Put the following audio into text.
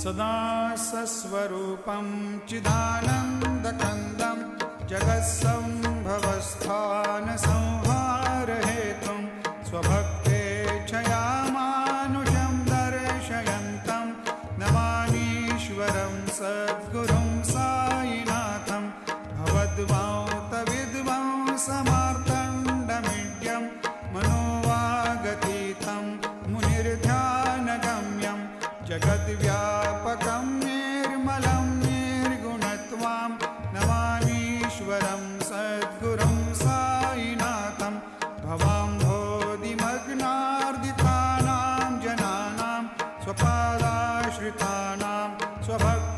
सदा सस्वरूपं चिदानन्दकन्दं जगत्सम्भवस्थानसंहारहेतुं स्वभक्तेच्छया मानुषं दर्शयन्तं नमामीश्वरं सद्गुरुं साईनाथं भवद्वान्तविद्वां समार्तण्डमीड्यं मनोवागतीतं मुनिर्ध्यानगम्यं जगद्व्यापकं निर्मलं निर्गुणत्वां नमामीश्वरं सद्गुरुं साईनाथं भवाम्भोधिमग्नार्दितानां जनानां स्वपादाश्रितानां स्वभक्तानां